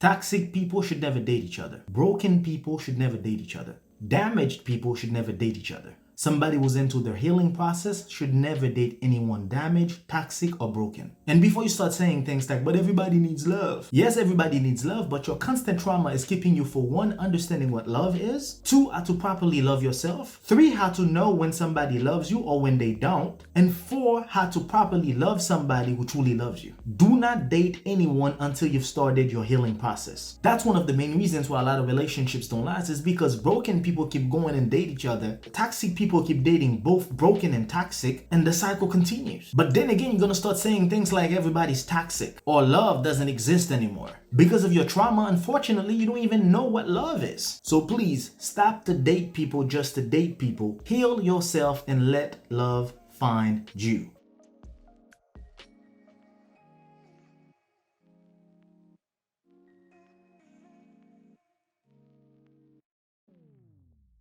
Toxic people should never date each other. Broken people should never date each other. Damaged people should never date each other. Somebody who's into their healing process should never date anyone damaged, toxic, or broken. And before you start saying things like, but everybody needs love. Yes, everybody needs love, but your constant trauma is keeping you, for one, understanding what love is, two, how to properly love yourself, three, how to know when somebody loves you or when they don't, and four, how to properly love somebody who truly loves you. Do not date anyone until you've started your healing process. That's one of the main reasons why a lot of relationships don't last, is because broken people keep going and date each other. Toxic people keep dating both broken and toxic, and the cycle continues. But then again, you're gonna start saying things like everybody's toxic or love doesn't exist anymore. Because of your trauma, unfortunately, you don't even know what love is. So please stop to date people just to date people. Heal yourself and let love find you.